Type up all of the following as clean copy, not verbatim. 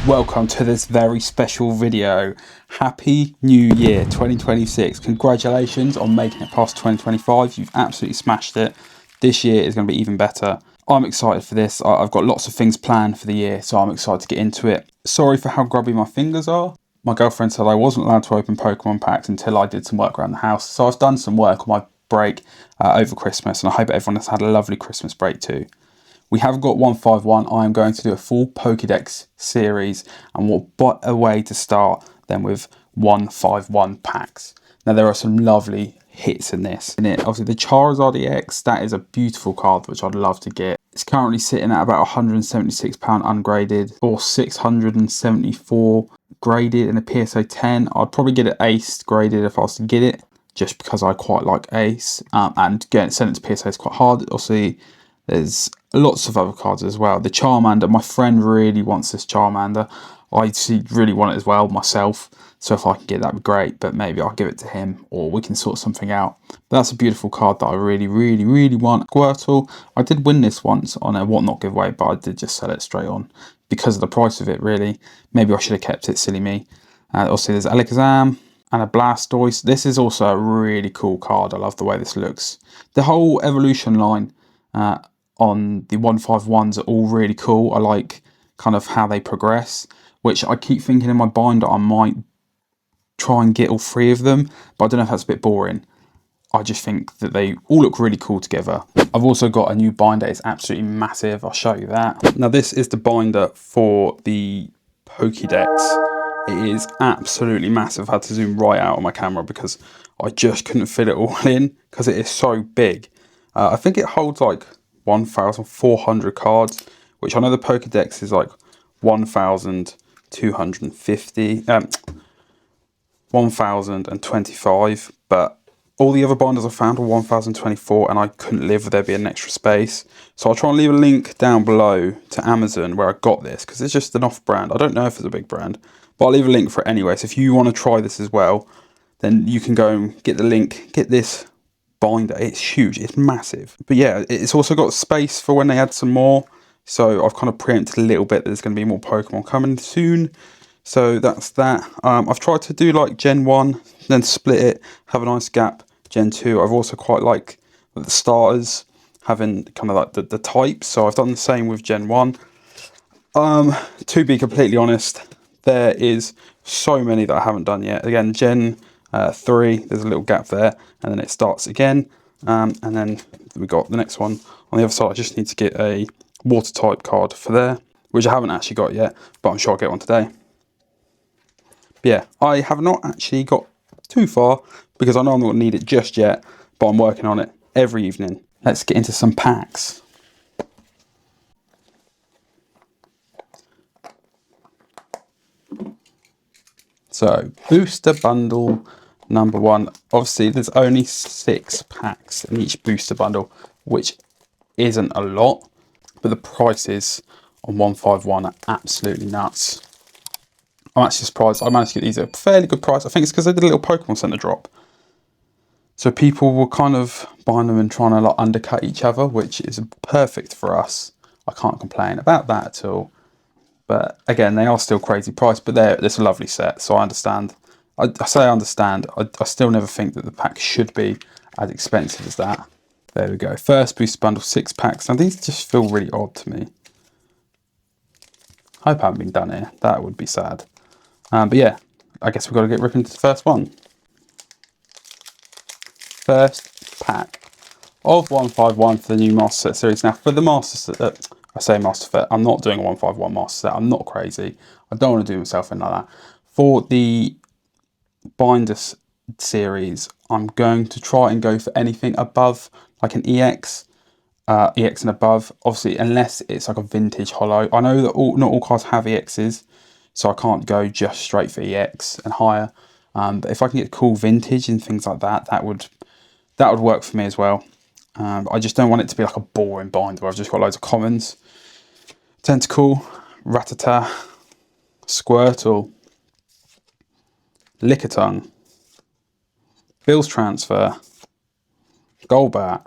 Welcome to this very special video. Happy New Year 2026. Congratulations on making it past 2025. You've absolutely smashed it. This year is going to be even better. I'm excited for this. I've got lots of things planned for the year, so I'm excited to get into it. Sorry for how grubby my fingers are. My girlfriend said I wasn't allowed to open Pokemon packs until I did some work around the house. So I've done some work on my break over Christmas, and I hope everyone has had a lovely Christmas break too. We have got 151. I am going to do a full Pokédex series, and what a way to start than with 151 packs. Now there are some lovely hits in this. Obviously the Charizard EX, that is a beautiful card which I'd love to get. It's currently sitting at about £176 ungraded or 674 graded in a PSA 10. I'd probably get it Ace graded if I was to get it, just because I quite like Ace. And sending it to PSA is quite hard. Obviously, there's lots of other cards as well. The Charmander, my friend really wants this Charmander. I really want it as well myself. So if I can get that, would be great. But maybe I'll give it to him, or we can sort something out. But that's a beautiful card that I really want. Squirtle, I did win this once on a Whatnot giveaway, but I did just sell it straight on because of the price of it, really. Maybe I should have kept it, silly me. Also, there's Alakazam and a Blastoise. This is also a really cool card. I love the way this looks. The whole evolution line on the 151s are all really cool. I like kind of how they progress, which I keep thinking in my binder I might try and get all three of them, but I don't know if that's a bit boring. I just think that they all look really cool together. I've also got a new binder. It's absolutely massive. I'll show you that. Now this is the binder for the Pokédex. It is absolutely massive. I had to zoom right out on my camera because I just couldn't fit it all in because it is so big. I think it holds like 1,400 cards, which I know the Pokédex is like 1,250, 1,025, but all the other binders I found were 1,024, and I couldn't live with there being an extra space. So I'll try and leave a link down below to Amazon where I got this, because it's just an off-brand. I don't know if it's a big brand, but I'll leave a link for it anyway. So if you want to try this as well, then you can go and get the link, get this binder. It's huge, it's massive. But yeah, it's also got space for when they add some more. So I've kind of preempted a little bit that there's going to be more Pokemon coming soon. So that's that. I've tried to do like Gen 1, then split it, have a nice gap. Gen 2, I've also quite like the starters having kind of like the types. So I've done the same with Gen 1. To be completely honest, there is so many that I haven't done yet. Again, Gen 3, there's a little gap there, and then it starts again. And then we got the next one on the other side. I just need to get a water type card for there, which I haven't actually got yet, but I'm sure I'll get one today. But yeah, I have not actually got too far because I know I'm not going to need it just yet, but I'm working on it every evening. Let's get into some packs. So, booster bundle number 1. Obviously, there's only 6 packs in each booster bundle, which isn't a lot, but the prices on 151 are absolutely nuts. I'm actually surprised I managed to get these at a fairly good price. I think it's because they did a little Pokemon Center drop. So people were kind of buying them and trying to like undercut each other, which is perfect for us. I can't complain about that at all. But again, they are still crazy price, but it's a lovely set, so I understand. I say I understand. I still never think that the pack should be as expensive as that. There we go. First booster bundle, 6 packs. Now these just feel really odd to me. Hope I haven't been done here. That would be sad. But yeah, I guess we've got to get ripping into the first one. First pack of 151 for the new Master Set series. Now for the Master Set, I say Master Set, I'm not doing a 151 Master Set. I'm not crazy. I don't want to do myself in like that. For the Binder series, I'm going to try and go for anything above like an EX. EX and above, obviously, unless it's like a vintage holo. I know that not all cards have EXs, so I can't go just straight for EX and higher. But if I can get cool vintage and things like that, that would work for me as well. I just don't want it to be like a boring binder where I've just got loads of commons. Tentacle, Rattata, Squirtle, Lickitung, Bill's Transfer, Golbat,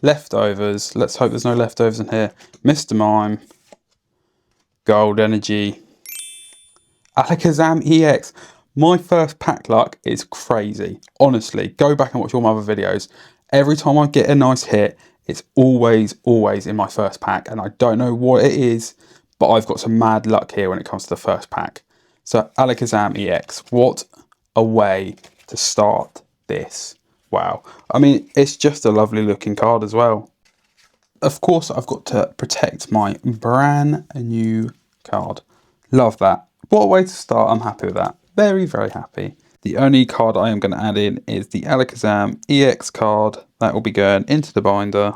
Leftovers. Let's hope there's no leftovers in here. Mr. Mime, Gold Energy. Alakazam EX. My first pack luck is crazy. Honestly, go back and watch all my other videos. Every time I get a nice hit, it's always in my first pack. And I don't know what it is, but I've got some mad luck here when it comes to the first pack. So Alakazam EX, what a way to start this. Wow. I mean, it's just a lovely looking card as well. Of course, I've got to protect my brand new card. Love that. What a way to start. I'm happy with that. Very, very happy. The only card I am going to add in is the Alakazam EX card. That will be going into the binder.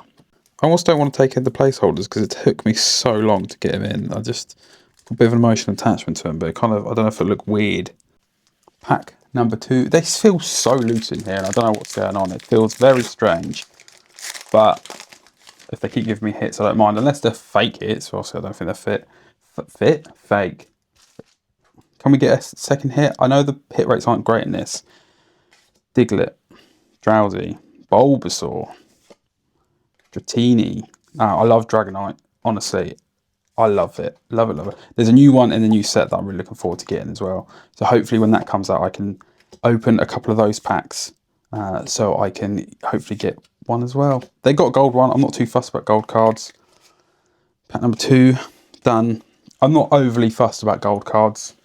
I almost don't want to take in the placeholders because it took me so long to get them in. I just got a bit of an emotional attachment to them, but it kind of, I don't know if it looked weird. Pack number 2. They feel so loose in here and I don't know what's going on. It feels very strange, but if they keep giving me hits, I don't mind, unless they're fake hits. Also, I don't think they're fake. Can we get a second hit? I know the hit rates aren't great in this. Diglett, Drowsy, Bulbasaur, Dratini. I love Dragonite. Honestly, I love it. Love it. There's a new one in the new set that I'm really looking forward to getting as well. So hopefully when that comes out, I can open a couple of those packs so I can hopefully get one as well. They got a gold one. I'm not too fussed about gold cards. Pack number 2 done. I'm not overly fussed about gold cards.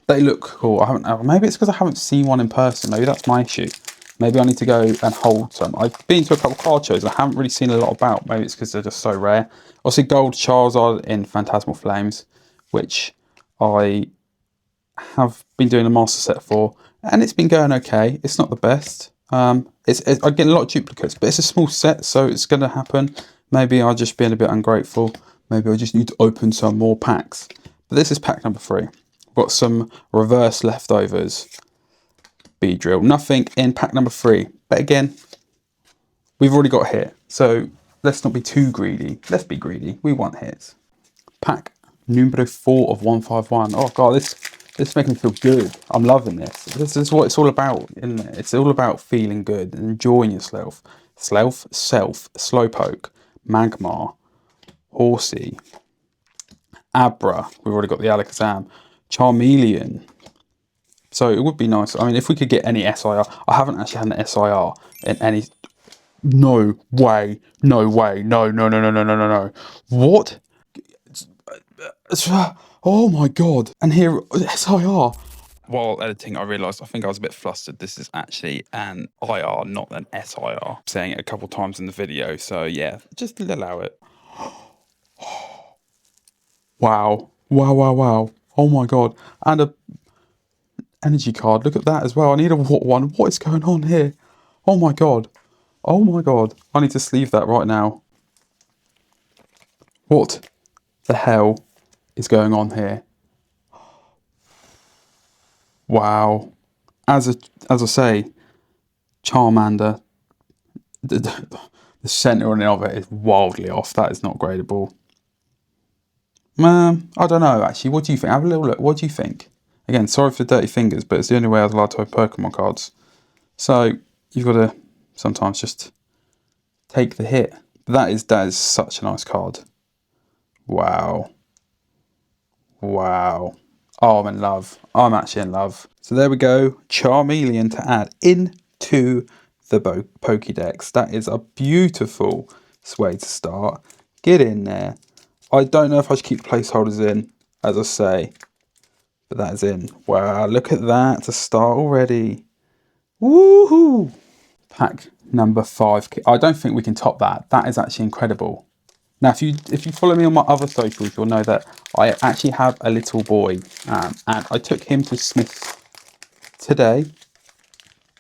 They look cool. Maybe it's because I haven't seen one in person. Maybe that's my issue. Maybe I need to go and hold some. I've been to a couple of card shows and I haven't really seen a lot about. Maybe it's because they're just so rare. Also, gold Charizard in Phantasmal Flames, which I have been doing a master set for, and it's been going okay. It's not the best. I get a lot of duplicates, but it's a small set, so it's going to happen. Maybe I'm just being a bit ungrateful. Maybe I just need to open some more packs. But this is pack number 3. Got some reverse leftovers. Beedrill. Nothing in pack number 3. But again, we've already got a hit. So let's not be too greedy. Let's be greedy. We want hits. Pack numero 4 of 151. Oh god, this is making me feel good. I'm loving this. This is what it's all about, isn't it? It's all about feeling good and enjoying yourself. Slowpoke, Magmar, Horsey, Abra. We've already got the Alakazam. Charmeleon. So it would be nice. I mean, if we could get any SIR. I haven't actually had an SIR in any... No way. No. What? Oh my god. And here, SIR. While editing, I realised I think I was a bit flustered. This is actually an IR, not an SIR. I'm saying it a couple times in the video. So yeah, just allow it. Wow. Oh my god. And a energy card. Look at that as well. I need a one. What is going on here? Oh my god. I need to sleeve that right now. What the hell is going on here? Wow. As I say, Charmander, the centering of it is wildly off. That is not gradable. I don't know, actually. What do you think? Have a little look. What do you think? Again, sorry for dirty fingers, but it's the only way I was allowed to open Pokemon cards. So, you've got to sometimes just take the hit. But that is such a nice card. Wow. Oh, I'm in love. I'm actually in love. So there we go. Charmeleon to add into the Pokédex. That is a beautiful way to start. Get in there. I don't know if I should keep placeholders in, as I say, but that is in. Wow, look at that to start already. Woohoo! Pack number 5. I don't think we can top that. That is actually incredible. Now, if you follow me on my other socials, you'll know that I actually have a little boy, and I took him to Smith's today,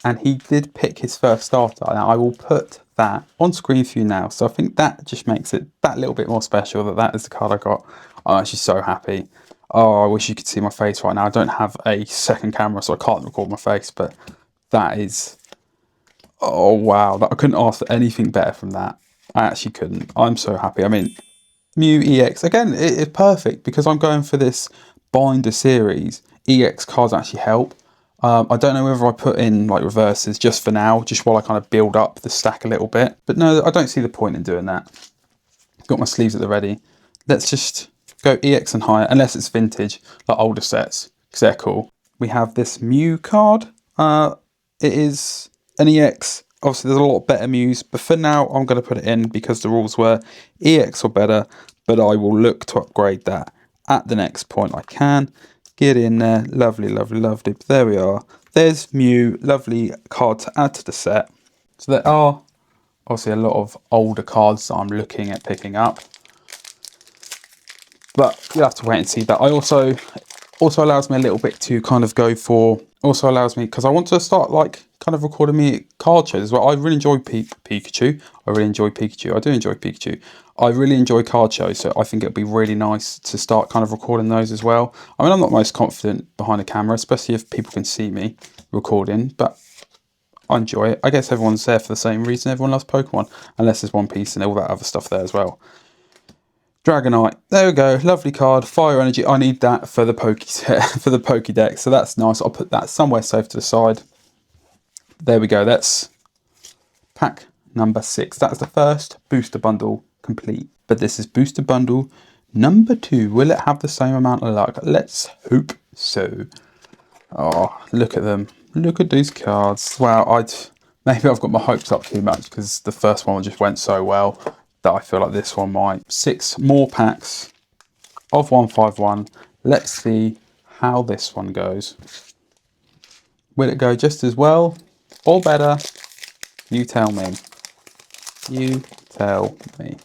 and he did pick his first starter. Now, I will put that on screen for you now. So I think that just makes it that little bit more special that is the card I got. I'm actually so happy. Oh, I wish you could see my face right now. I don't have a second camera, so I can't record my face, but that is... Oh, wow. I couldn't ask for anything better from that. I actually couldn't. I'm so happy. I mean, Mew EX, again, it's perfect because I'm going for this Binder Series. EX cards actually help. I don't know whether I put in like reverses just for now, just while I kind of build up the stack a little bit. But no, I don't see the point in doing that. Got my sleeves at the ready. Let's just Go EX and higher, unless it's vintage, like older sets, because they're cool. We have this Mew card. It is an EX. Obviously, there's a lot better Mews, but for now, I'm going to put it in because the rules were EX or better, but I will look to upgrade that at the next point I can. Get in there. Lovely, lovely, lovely. But there we are. There's Mew. Lovely card to add to the set. So there are obviously a lot of older cards that I'm looking at picking up. But you'll have to wait and see that. I also allows me a little bit to kind of go for, also allows me, because I want to start like kind of recording me at card shows as well. I really enjoy Pikachu. I really enjoy Pikachu. I do enjoy Pikachu. I really enjoy card shows, so I think it'd be really nice to start kind of recording those as well. I mean, I'm not most confident behind the camera, especially if people can see me recording, but I enjoy it. I guess everyone's there for the same reason. Everyone loves Pokemon, unless there's One Piece and all that other stuff there as well. Dragonite, there we go, lovely card, Fire Energy. I need that for the for the Pokédex, so that's nice. I'll put that somewhere safe to the side. There we go, that's pack number 6. That's the first booster bundle complete. But this is booster bundle number 2. Will it have the same amount of luck? Let's hope so. Oh, look at them. Look at these cards. Wow, maybe I've got my hopes up too much because the first one just went so well that I feel like this one might. 6 more packs of 151. Let's see how this one goes. Will it go just as well or better? You tell me. You tell me.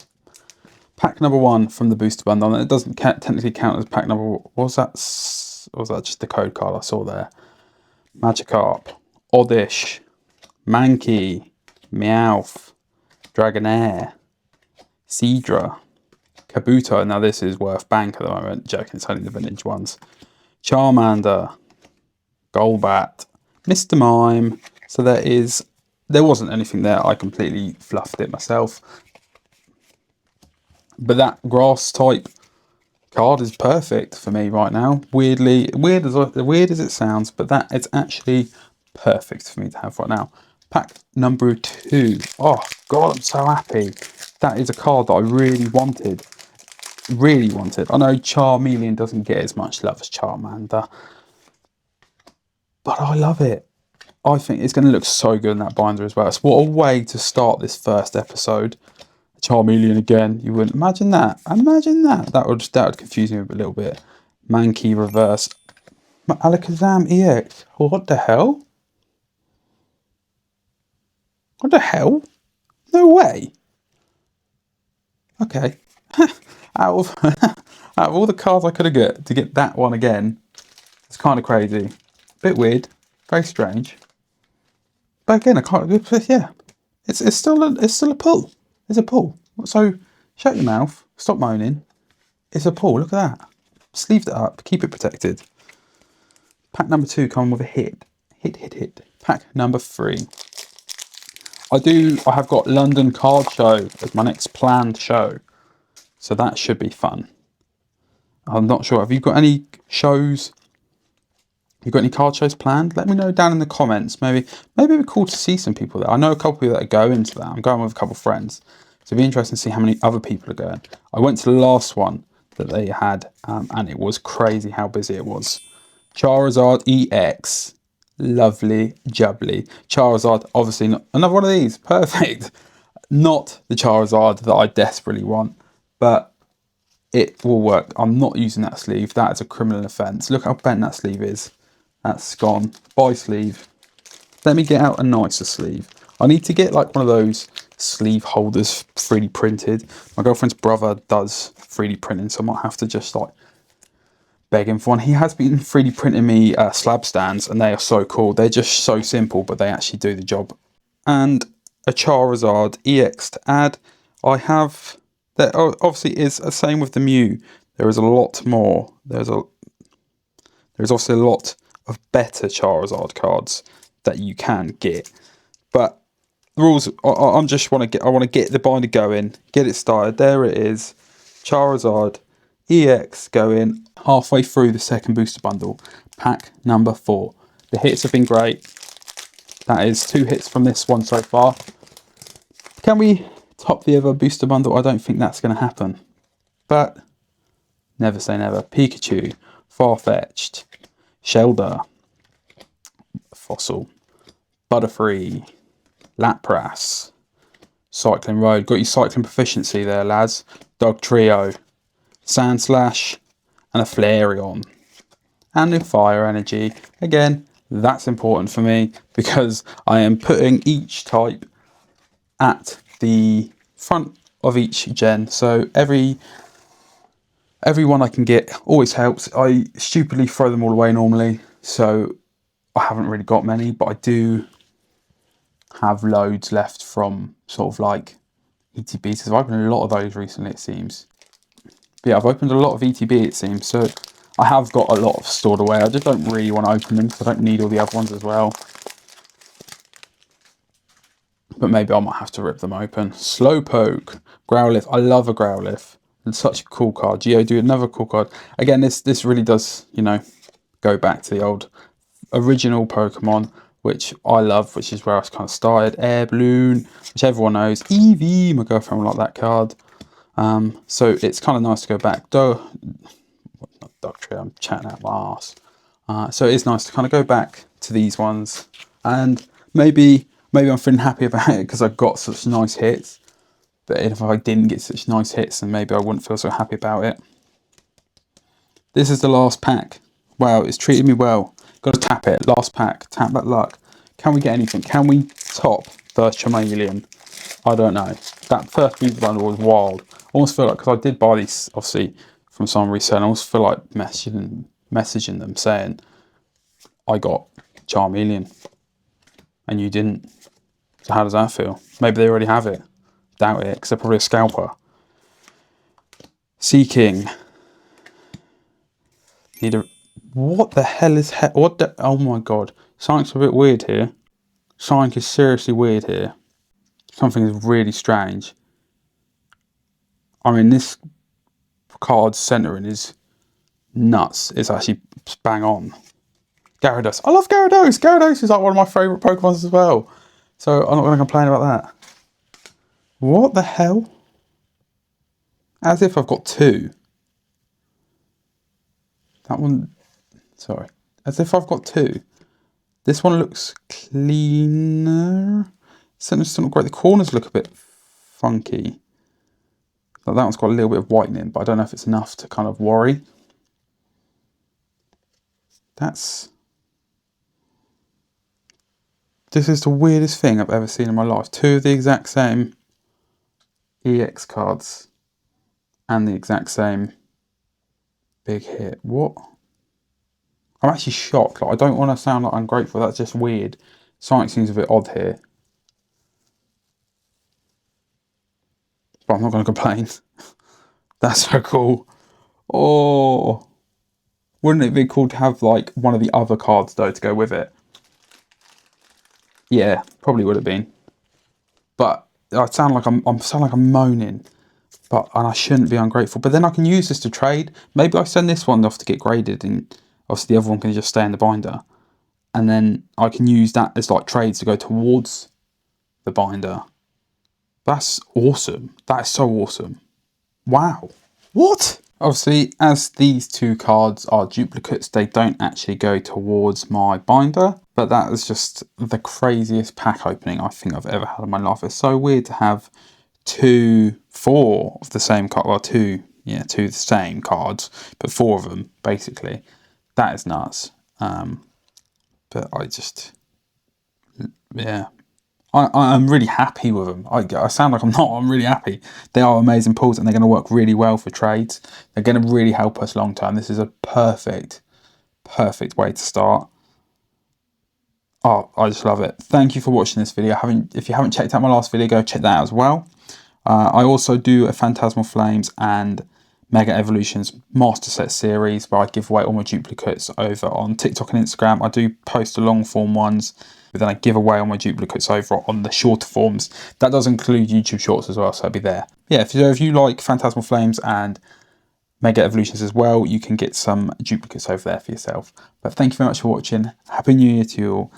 Pack number 1 from the booster bundle. It doesn't technically count as pack number. Was that just the code card I saw there? Magikarp, Oddish, Mankey, Meowth, Dragonair, Seadra, Kabuto. Now this is worth bank at the moment. Joking, it's only the vintage ones. Charmander, Golbat, Mr. Mime. So there wasn't anything there. I completely fluffed it myself. But that grass type card is perfect for me right now. Weird as it sounds, but that is actually perfect for me to have right now. Pack number 2. Oh god, I'm so happy. That is a card that I really wanted. Really wanted. I know Charmeleon doesn't get as much love as Charmander, but I love it. I think it's going to look so good in that binder as well. So what a way to start this first episode. Charmeleon again. You wouldn't imagine that. Imagine that. That would confuse me a little bit. Mankey reverse. Alakazam EX. What the hell? What the hell? No way. Okay. out of all the cards I could have got to get that one again, it's kind of crazy. Bit weird. Very strange. But again, I can't. Yeah, it's still a pull. It's a pull. So shut your mouth. Stop moaning. It's a pull. Look at that. Sleeved it up. Keep it protected. Pack number 2 coming with a hit. Hit. Pack number 3. I have got London Card Show as my next planned show. So that should be fun. I'm not sure. Have you got any shows? You got any card shows planned? Let me know down in the comments. Maybe it'd be cool to see some people there. I know a couple of people that are going to that. I'm going with a couple of friends. So it'd be interesting to see how many other people are going. I went to the last one that they had, and it was crazy how busy it was. Charizard EX. Lovely jubbly. Charizard, obviously not another one of these. Perfect. Not the Charizard that I desperately want, but it will work. I'm not using that sleeve. That is a criminal offence. Look how bent that sleeve is. That's gone. Bye sleeve. Let me get out a nicer sleeve. I need to get like one of those sleeve holders 3D printed. My girlfriend's brother does 3D printing, so I might have to just like beg him for one. He has been 3D printing me slab stands, and they are so cool. They're just so simple, but they actually do the job. And a Charizard EX to add. I have, there obviously is the same with the Mew. There is a lot more. There's obviously a lot of better Charizard cards that you can get. But the rules, I want to get the binder going, get it started. There it is. Charizard EX going halfway through the second booster bundle. Pack number 4. The hits have been great. That is 2 hits from this one so far. Can we top the other booster bundle? I don't think that's going to happen. But Never Say Never, Pikachu, Farfetch'd, Shelder, Fossil, Butterfree, Lapras, Cycling Road. Got your cycling proficiency there, lads. Dog Trio, Sandslash, and a Flareon. And a Fire Energy. Again, that's important for me because I am putting each type at the front of each gen. So every one I can get always helps. I stupidly throw them all away normally, so I haven't really got many, but I do have loads left from sort of like ETBs. I've opened a lot of those recently, it seems. But yeah, I've opened a lot of ETB, it seems, so I have got a lot stored away. I just don't really want to open them because I don't need all the other ones as well. But maybe I might have to rip them open. Slowpoke, Growlithe. I love a Growlithe. It's such a cool card. Geodude, another cool card. Again, this really does, you know, go back to the old original Pokemon, which I love, which is where I kind of started. Air Balloon, which everyone knows. Eevee, my girlfriend will like that card. So it's kind of nice to go back. Not Dugtrio, I'm chatting out my arse. So it is nice to kind of go back to these ones, and maybe I'm feeling happy about it because I've got such nice hits. But if I didn't get such nice hits, then maybe I wouldn't feel so happy about it. This is the last pack. Wow, it's treated me well. Got to tap it. Last pack. Tap that luck. Can we get anything? Can we top the Charmeleon? I don't know. That first Beast bundle was wild. I almost feel like, because I did buy these, obviously, from someone reselling, I almost feel like messaging them saying, I got Charmeleon and you didn't. So how does that feel? Maybe they already have it. Doubt it, because they're probably a scalper. Seeking. Need a... What the hell is... What the... Oh my god. Something's a bit weird here. Something is seriously weird here. Something is really strange. I mean, this card's centering is nuts. It's actually bang on. Gyarados. I love Gyarados. Gyarados is like one of my favourite Pokemon as well. So I'm not going to complain about that. What the hell? As if I've got two. That one... Sorry. As if I've got two. This one looks cleaner. Center's still not great. The corners look a bit funky. Like that one's got a little bit of whitening, but I don't know if it's enough to kind of worry. This is the weirdest thing I've ever seen in my life. Two of the exact same EX cards and the exact same big hit. What? I'm actually shocked. Like, I don't want to sound like ungrateful. That's just weird. Something seems a bit odd here. But I'm not going to complain. That's so cool. Oh. Wouldn't it be cool to have like one of the other cards though to go with it? Yeah, probably would have been. But I sound like I'm moaning. And I shouldn't be ungrateful. But then I can use this to trade. Maybe I send this one off to get graded, and obviously the other one can just stay in the binder. And then I can use that as like trades to go towards the binder. That's awesome. That is so awesome. Wow. What? Obviously, as these two cards are duplicates, they don't actually go towards my binder. But that is just the craziest pack opening I think I've ever had in my life. It's so weird to have four of the same card. Well, two of the same cards, but four of them, basically. That is nuts. But I just... Yeah. I'm really happy with them. I sound like I'm not. I'm really happy. They are amazing pulls, and they're going to work really well for trades. They're going to really help us long term. This is a perfect way to start. Oh, I just love it. Thank you for watching this video. If you haven't checked out my last video, go check that out as well. I also do a Phantasmal Flames and Mega Evolutions Master Set series where I give away all my duplicates over on TikTok and Instagram. I do post the long form ones, but then I give away all my duplicates over on the shorter forms. That does include YouTube Shorts as well, so I'll be there. Yeah, if you like Phantasmal Flames and Mega Evolutions as well, you can get some duplicates over there for yourself. But thank you very much for watching. Happy New Year to you all.